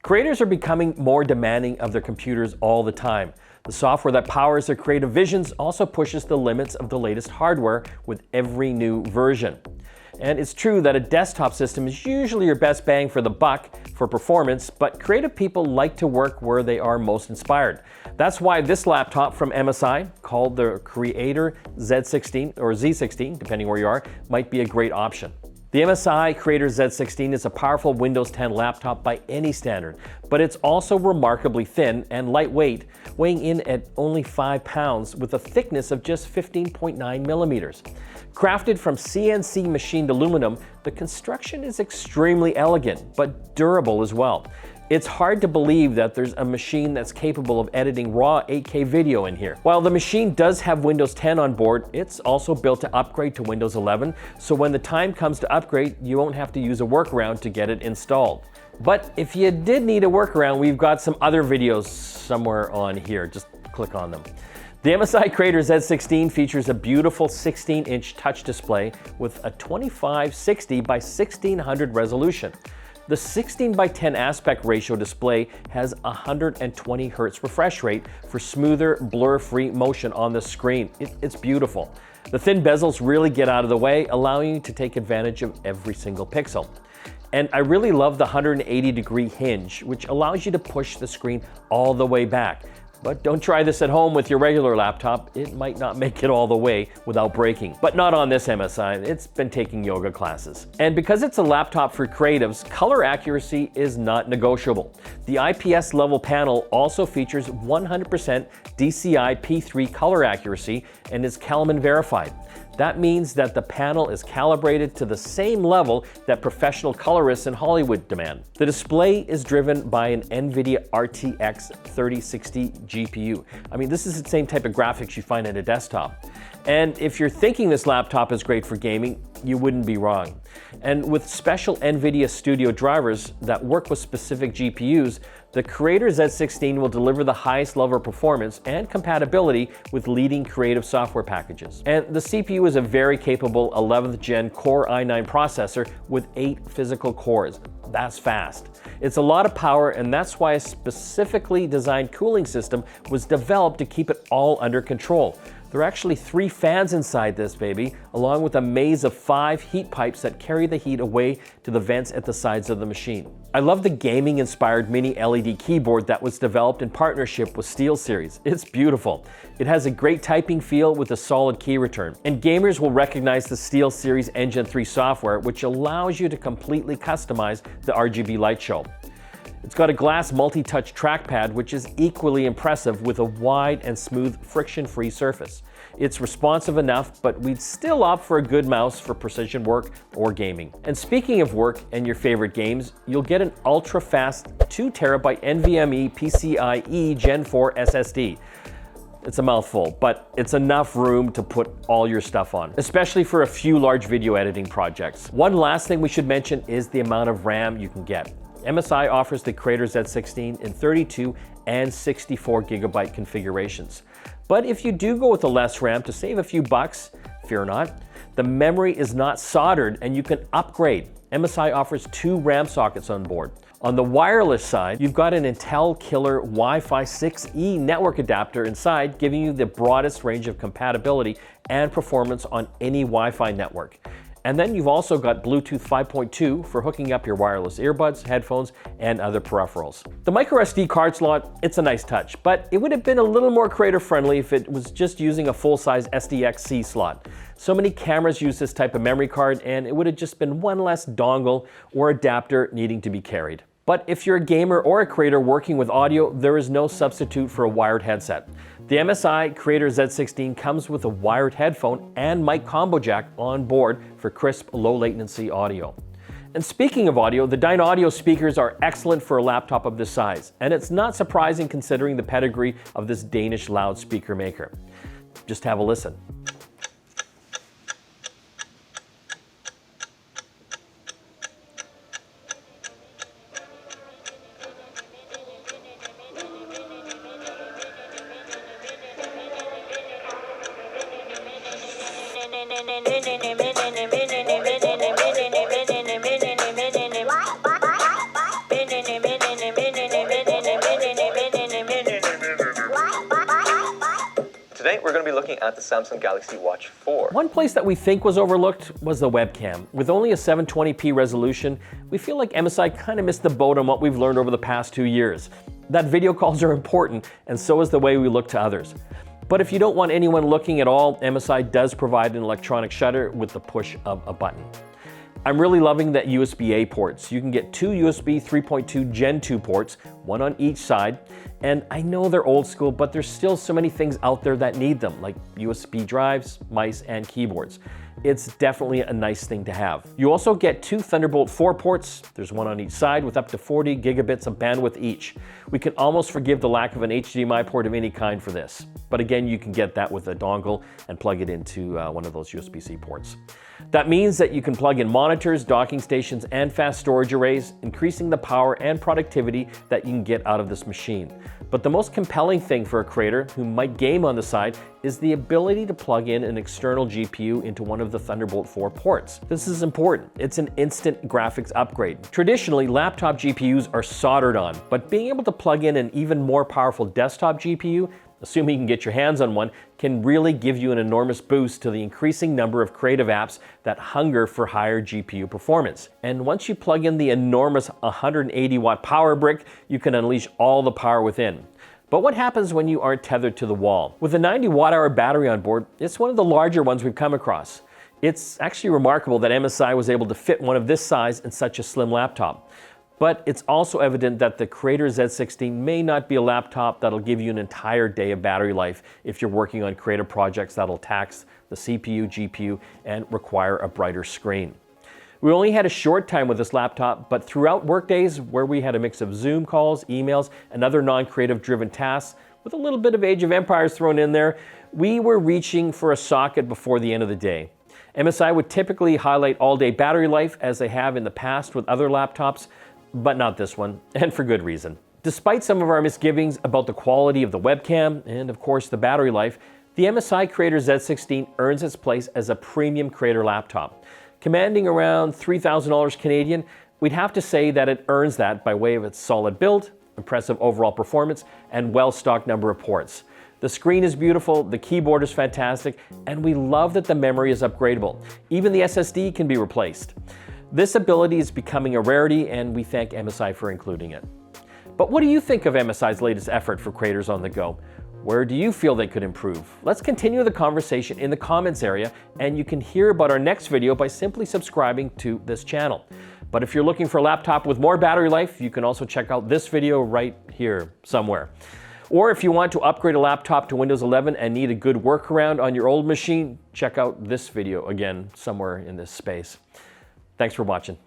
Creators are becoming more demanding of their computers all the time. The software that powers their creative visions also pushes the limits of the latest hardware with every new version. And it's true that a desktop system is usually your best bang for the buck for performance, but creative people like to work where they are most inspired. That's why this laptop from MSI, called the Creator Z16 or Z16, depending where you are, might be a great option. The MSI Creator Z16 is a powerful Windows 10 laptop by any standard, but it's also remarkably thin and lightweight, weighing in at only 5 pounds with a thickness of just 15.9 millimeters. Crafted from CNC machined aluminum, the construction is extremely elegant, but durable as well. It's hard to believe that there's a machine that's capable of editing raw 8K video in here. While the machine does have Windows 10 on board, it's also built to upgrade to Windows 11, so when the time comes to upgrade, you won't have to use a workaround to get it installed. But if you did need a workaround, we've got some other videos somewhere on here. Just click on them. The MSI Creator Z16 features a beautiful 16-inch touch display with a 2560 by 1600 resolution. The 16 by 10 aspect ratio display has a 120 Hz refresh rate for smoother, blur-free motion on the screen. It's beautiful. The thin bezels really get out of the way, allowing you to take advantage of every single pixel. And I really love the 180-degree hinge, which allows you to push the screen all the way back. But don't try this at home with your regular laptop. It might not make it all the way without breaking. But not on this MSI, it's been taking yoga classes. And because it's a laptop for creatives, color accuracy is not negotiable. The IPS level panel also features 100% DCI P3 color accuracy and is Kalman verified. That means that the panel is calibrated to the same level that professional colorists in Hollywood demand. The display is driven by an NVIDIA RTX 3060 GPU. I mean, this is the same type of graphics you find in a desktop. And if you're thinking this laptop is great for gaming, you wouldn't be wrong. And with special NVIDIA Studio drivers that work with specific GPUs, the Creator Z16 will deliver the highest level of performance and compatibility with leading creative software packages. And the CPU is a very capable 11th gen Core i9 processor with 8 physical cores. That's fast. It's a lot of power, and that's why a specifically designed cooling system was developed to keep it all under control. There are actually 3 fans inside this baby, along with a maze of 5 heat pipes that carry the heat away to the vents at the sides of the machine. I love the gaming-inspired mini LED keyboard that was developed in partnership with SteelSeries. It's beautiful. It has a great typing feel with a solid key return. And gamers will recognize the SteelSeries Engine 3 software, which allows you to completely customize the RGB light show. It's got a glass multi-touch trackpad, which is equally impressive with a wide and smooth friction-free surface. It's responsive enough, but we'd still opt for a good mouse for precision work or gaming. And speaking of work and your favorite games, you'll get an ultra-fast 2TB NVMe PCI-E Gen 4 SSD. It's a mouthful, but it's enough room to put all your stuff on, especially for a few large video editing projects. One last thing we should mention is the amount of RAM you can get. MSI offers the Creator Z16 in 32 and 64 gigabyte configurations. But if you do go with the less RAM to save a few bucks, fear not, the memory is not soldered and you can upgrade. MSI offers 2 RAM sockets on board. On the wireless side, you've got an Intel Killer Wi-Fi 6E network adapter inside, giving you the broadest range of compatibility and performance on any Wi-Fi network. And then you've also got Bluetooth 5.2 for hooking up your wireless earbuds, headphones, and other peripherals. The microSD card slot, it's a nice touch, but it would have been a little more creator-friendly if it was just using a full-size SDXC slot. So many cameras use this type of memory card, and it would have just been one less dongle or adapter needing to be carried. But if you're a gamer or a creator working with audio, there is no substitute for a wired headset. The MSI Creator Z16 comes with a wired headphone and mic combo jack on board for crisp, low latency audio. And speaking of audio, the Dynaudio speakers are excellent for a laptop of this size, and it's not surprising considering the pedigree of this Danish loudspeaker maker. Just have a listen. looking at the Samsung Galaxy Watch 4. One place that we think was overlooked was the webcam. With only a 720p resolution, we feel like MSI kind of missed the boat on what we've learned over the past 2 years. That video calls are important, and so is the way we look to others. But if you don't want anyone looking at all, MSI does provide an electronic shutter with the push of a button. I'm really loving that USB-A ports. You can get 2 USB 3.2 Gen 2 ports, one on each side. And I know they're old school, but there's still so many things out there that need them, like USB drives, mice, and keyboards. It's definitely a nice thing to have. You also get 2 Thunderbolt 4 ports. There's one on each side with up to 40 gigabits of bandwidth each. We can almost forgive the lack of an HDMI port of any kind for this. But again, you can get that with a dongle and plug it into one of those USB-C ports. That means that you can plug in monitors, docking stations, and fast storage arrays, increasing the power and productivity that you can get out of this machine. But the most compelling thing for a creator who might game on the side is the ability to plug in an external GPU into one of the Thunderbolt 4 ports. This is important. It's an instant graphics upgrade. Traditionally, laptop GPUs are soldered on, but being able to plug in an even more powerful desktop GPU, assuming you can get your hands on one, can really give you an enormous boost to the increasing number of creative apps that hunger for higher GPU performance. And once you plug in the enormous 180-watt power brick, you can unleash all the power within. But what happens when you aren't tethered to the wall? With a 90 watt-hour battery on board, it's one of the larger ones we've come across. It's actually remarkable that MSI was able to fit one of this size in such a slim laptop. But it's also evident that the Creator Z16 may not be a laptop that'll give you an entire day of battery life if you're working on creative projects that'll tax the CPU, GPU, and require a brighter screen. We only had a short time with this laptop, but throughout workdays where we had a mix of Zoom calls, emails, and other non-creative driven tasks, with a little bit of Age of Empires thrown in there, we were reaching for a socket before the end of the day. MSI would typically highlight all-day battery life as they have in the past with other laptops, but not this one, and for good reason. Despite some of our misgivings about the quality of the webcam and of course the battery life, the MSI Creator Z16 earns its place as a premium creator laptop. Commanding around $3,000 Canadian, we'd have to say that it earns that by way of its solid build, impressive overall performance, and well-stocked number of ports. The screen is beautiful, the keyboard is fantastic, and we love that the memory is upgradable. Even the SSD can be replaced. This ability is becoming a rarity, and we thank MSI for including it. But what do you think of MSI's latest effort for creators on the go? Where do you feel they could improve? Let's continue the conversation in the comments area, and you can hear about our next video by simply subscribing to this channel. But if you're looking for a laptop with more battery life, you can also check out this video right here somewhere. Or if you want to upgrade a laptop to Windows 11 and need a good workaround on your old machine, check out this video again somewhere in this space. Thanks for watching.